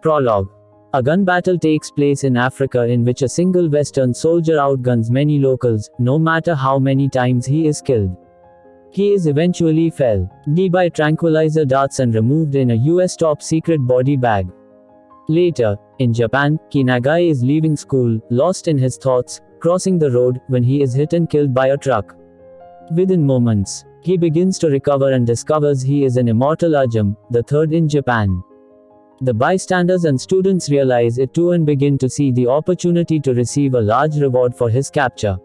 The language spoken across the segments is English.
Prologue. A gun battle takes place in Africa in which a single Western soldier outguns many locals, no matter how many times he is killed. He is eventually felled by tranquilizer darts and removed in a US top-secret body bag. Later, in Japan, Nagai is leaving school, lost in his thoughts, crossing the road, when he is hit and killed by a truck. Within moments, he begins to recover and discovers he is an immortal Ajin, the third in Japan. The bystanders and students realize it too and begin to see the opportunity to receive a large reward for his capture.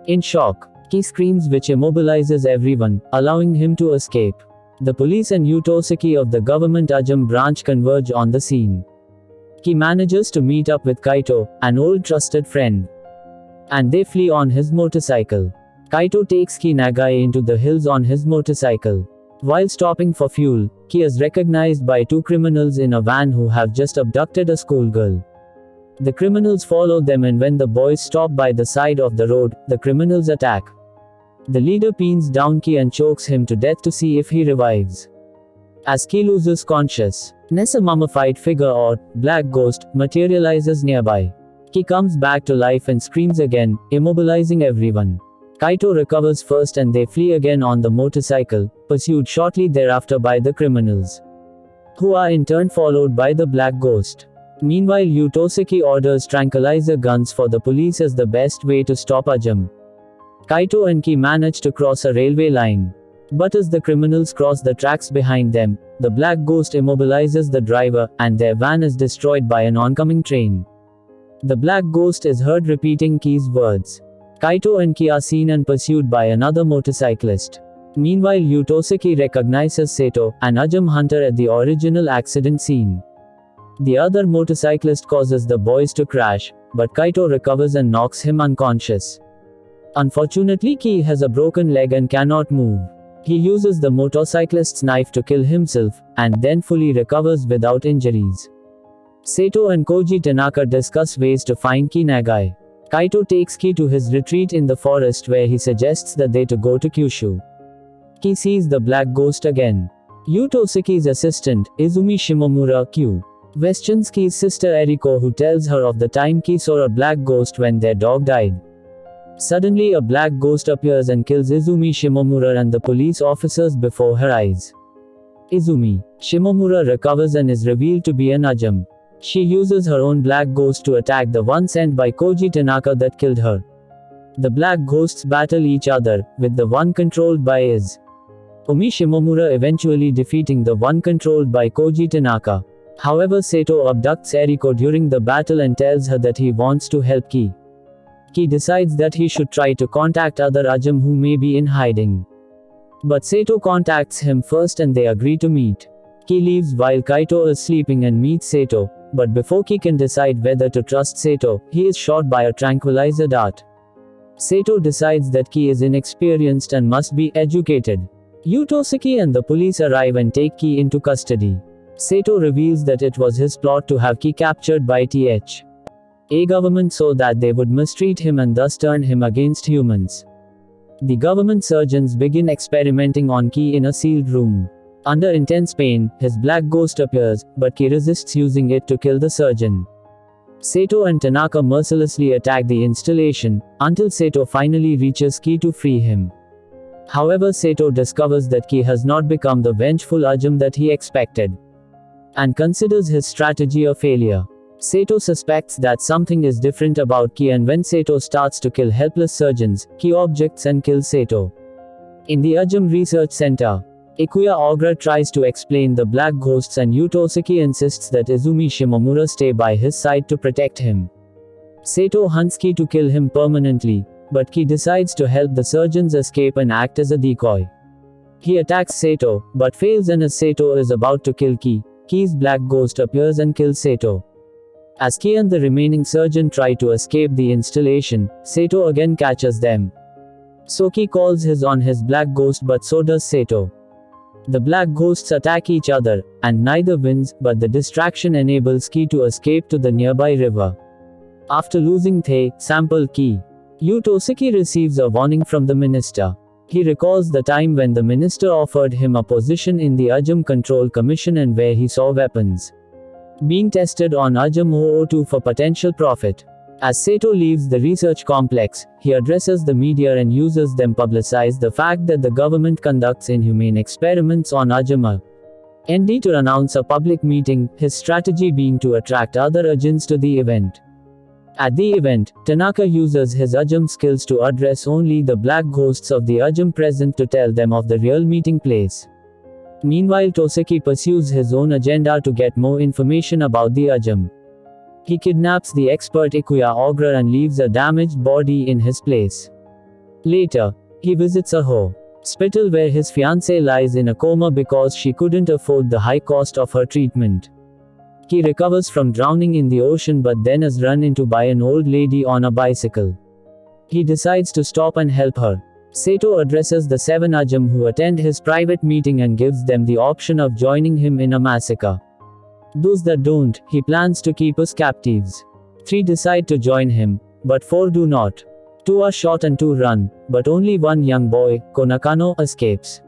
In shock, he screams, which immobilizes everyone, allowing him to escape. The police and Utoseki of the government Ajin branch converge on the scene. He manages to meet up with Kaito, an old trusted friend, and they flee on his motorcycle. Kaito takes Nagai into the hills on his motorcycle. While stopping for fuel, he is recognized by two criminals in a van who have just abducted a schoolgirl. The criminals follow them, and when the boys stop by the side of the road, the criminals attack. The leader pins down Ki and chokes him to death to see if he revives. As Ki loses consciousness, a mummified figure or black ghost materializes nearby. Ki comes back to life and screams again, immobilizing everyone. Kaito recovers first and they flee again on the motorcycle, pursued shortly thereafter by the criminals, who are in turn followed by the black ghost. Meanwhile, Utoseki orders tranquilizer guns for the police as the best way to stop Ajin. Kaito and Ki manage to cross a railway line. But as the criminals cross the tracks behind them, the black ghost immobilizes the driver, and their van is destroyed by an oncoming train. The black ghost is heard repeating Ki's words. Kaito and Ki are seen and pursued by another motorcyclist. Meanwhile, Utoseki recognizes Seto, an Ajin hunter at the original accident scene. The other motorcyclist causes the boys to crash, but Kaito recovers and knocks him unconscious. Unfortunately, Ki has a broken leg and cannot move. He uses the motorcyclist's knife to kill himself, and then fully recovers without injuries. Seto and Koji Tanaka discuss ways to find Nagai. Kaito takes Ki to his retreat in the forest where he suggests that they to go to Kyushu. Ki sees the black ghost again. Utoseki's assistant, Izumi Shimomura, questions Ki's sister Eriko, who tells her of the time Ki saw a black ghost when their dog died. Suddenly a black ghost appears and kills Izumi Shimomura and the police officers before her eyes. Izumi Shimomura recovers and is revealed to be an Ajin. She uses her own black ghost to attack the one sent by Koji Tanaka that killed her. The black ghosts battle each other, with the one controlled by Izumi Shimomura eventually defeating the one controlled by Koji Tanaka. However, Seto abducts Eriko during the battle and tells her that he wants to help Ki. Ki decides that he should try to contact other Ajin who may be in hiding. But Seto contacts him first and they agree to meet. Ki leaves while Kaito is sleeping and meets Seto. But before Ki can decide whether to trust Seto, he is shot by a tranquilizer dart. Seto decides that Ki is inexperienced and must be educated. Utoseki and the police arrive and take Ki into custody. Seto reveals that it was his plot to have Ki captured by a government so that they would mistreat him and thus turn him against humans. The government surgeons begin experimenting on Ki in a sealed room. Under intense pain, his black ghost appears, but Ki resists using it to kill the surgeon. Seto and Tanaka mercilessly attack the installation, until Seto finally reaches Ki to free him. However, Seto discovers that Ki has not become the vengeful Ajin that he expected, and considers his strategy a failure. Seto suspects that something is different about Ki, and when Seto starts to kill helpless surgeons, Ki objects and kills Seto. In the Ajin Research Center, Ikuya Ogra tries to explain the black ghosts and Utoseki insists that Izumi Shimomura stay by his side to protect him. Seto hunts Ki to kill him permanently, but Ki decides to help the surgeons escape and act as a decoy. He attacks Seto, but fails, and as Seto is about to kill Ki, Ki's black ghost appears and kills Seto. As Ki and the remaining surgeon try to escape the installation, Seto again catches them. So Ki calls on his black ghost, but so does Seto. The black ghosts attack each other, and neither wins, but the distraction enables Ki to escape to the nearby river. After losing sample Ki, Utoseki receives a warning from the minister. He recalls the time when the minister offered him a position in the Ajin Control Commission and where he saw weapons. being tested on Ajin 002 for potential profit. As Sato leaves the research complex, he addresses the media and uses them publicize the fact that the government conducts inhumane experiments on Ajin ND to announce a public meeting, his strategy being to attract other Ajins to the event. At the event, Tanaka uses his Ajin skills to address only the black ghosts of the Ajin present to tell them of the real meeting place. Meanwhile, Toseki pursues his own agenda to get more information about the Ajin. He kidnaps the expert Ikuya Ogre and leaves a damaged body in his place. Later, he visits a hospital where his fiancée lies in a coma because she couldn't afford the high cost of her treatment. He recovers from drowning in the ocean but then is run into by an old lady on a bicycle. He decides to stop and help her. Sato addresses the 7 Ajin who attend his private meeting and gives them the option of joining him in a massacre. Those that don't, he plans to keep as captives. 3 decide to join him, but 4 do not. 2 are shot and 2 run, but only one young boy, Konakano, escapes.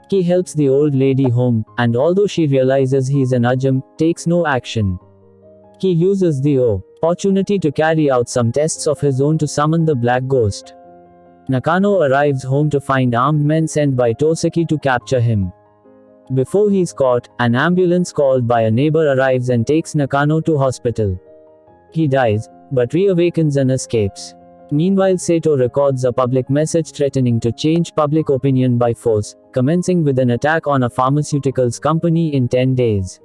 He helps the old lady home, and although she realizes he's an Ajin, takes no action. He uses the opportunity to carry out some tests of his own to summon the black ghost. Nakano arrives home to find armed men sent by Toseki to capture him. Before he's caught, an ambulance called by a neighbor arrives and takes Nakano to hospital. He dies, but reawakens and escapes. Meanwhile, Sato records a public message threatening to change public opinion by force, commencing with an attack on a pharmaceuticals company in 10 days.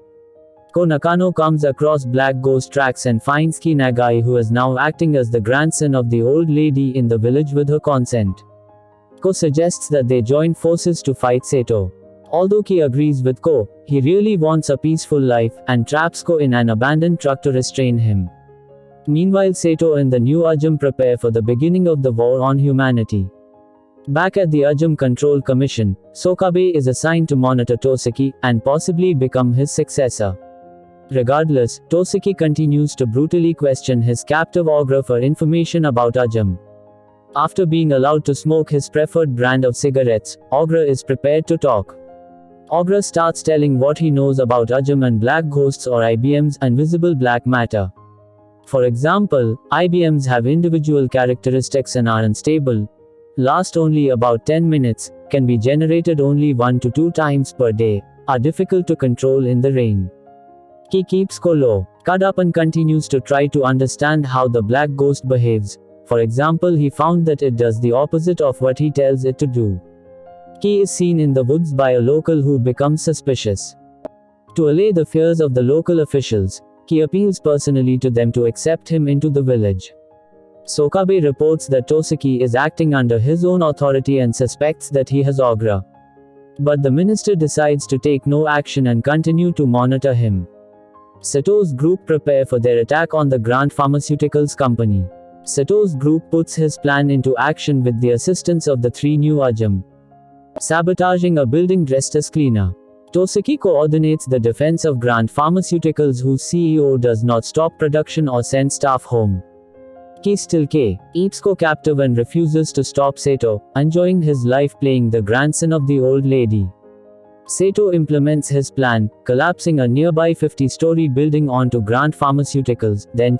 Nakano comes across Black Ghost tracks and finds Ki Nagai, who is now acting as the grandson of the old lady in the village with her consent. Ko suggests that they join forces to fight Sato. Although Ki agrees with Ko, he really wants a peaceful life, and traps Ko in an abandoned truck to restrain him. Meanwhile, Sato and the new Ajin prepare for the beginning of the war on humanity. Back at the Ajin Control Commission, Sokabe is assigned to monitor Toseki, and possibly become his successor. Regardless, Toseki continues to brutally question his captive Ogre for information about Ajin. After being allowed to smoke his preferred brand of cigarettes, Ogre is prepared to talk. Ogre starts telling what he knows about Ajin and black ghosts or IBM's invisible black matter. For example, IBMs have individual characteristics and are unstable, last only about 10 minutes, can be generated only 1 to 2 times per day, are difficult to control in the rain. He keeps Ko low, cut up and continues to try to understand how the black ghost behaves. For example, he found that it does the opposite of what he tells it to do. He is seen in the woods by a local who becomes suspicious. To allay the fears of the local officials, he appeals personally to them to accept him into the village. Sokabe reports that Toseki is acting under his own authority and suspects that he has Ogre. But the minister decides to take no action and continue to monitor him. Sato's group prepare for their attack on the Grand Pharmaceuticals company. Sato's group puts his plan into action with the assistance of the 3 new Ajin. Sabotaging a building dressed as cleaner. Toseki coordinates the defense of Grand Pharmaceuticals, whose CEO does not stop production or send staff home. Ki still keeps Ko captive and refuses to stop Sato, enjoying his life playing the grandson of the old lady. Sato implements his plan, collapsing a nearby 50-story building onto Grand Pharmaceuticals, then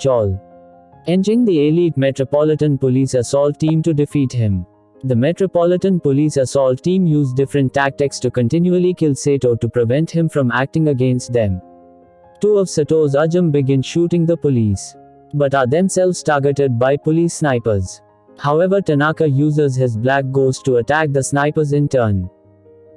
engaging the elite Metropolitan Police Assault Team to defeat him. The Metropolitan Police Assault Team use different tactics to continually kill Sato to prevent him from acting against them. 2 of Sato's Ajin begin shooting the police, but are themselves targeted by police snipers. However, Tanaka uses his black ghost to attack the snipers in turn.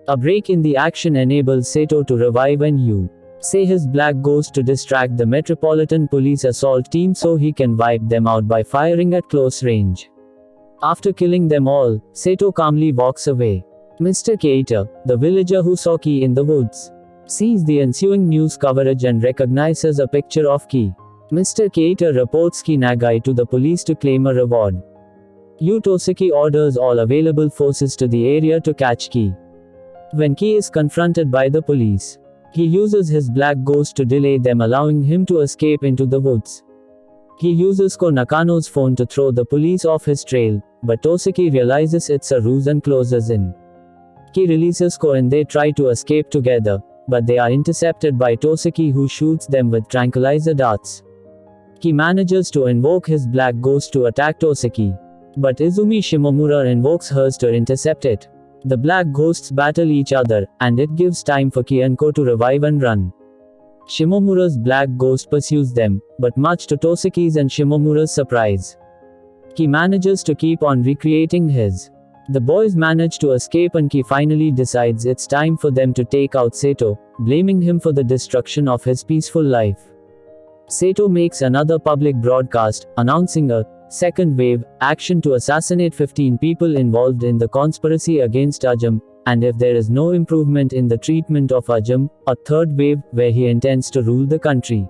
A break in the action enables Sato to revive and use his black ghost to distract the Metropolitan Police Assault Team so he can wipe them out by firing at close range. After killing them all, Sato calmly walks away. Mr. Keita, the villager who saw Ki in the woods, sees the ensuing news coverage and recognizes a picture of Ki. Mr. Keita reports Ki Nagai to the police to claim a reward. Toseki orders all available forces to the area to catch Ki. When Ki is confronted by the police, he uses his black ghost to delay them, allowing him to escape into the woods. He uses Ko Nakano's phone to throw the police off his trail, but Toseki realizes it's a ruse and closes in. Ki releases Ko and they try to escape together, but they are intercepted by Toseki, who shoots them with tranquilizer darts. He manages to invoke his black ghost to attack Toseki, but Izumi Shimomura invokes hers to intercept it. The black ghosts battle each other, and it gives time for Kianko to revive and run. Shimomura's black ghost pursues them, but much to Toseki's and Shimomura's surprise, Ki manages to keep on recreating his. The boys manage to escape, and Ki finally decides it's time for them to take out Seto, blaming him for the destruction of his peaceful life. Seto makes another public broadcast, announcing a second wave action to assassinate 15 people involved in the conspiracy against Ajin, and if there is no improvement in the treatment of Ajin, a third wave where he intends to rule the country.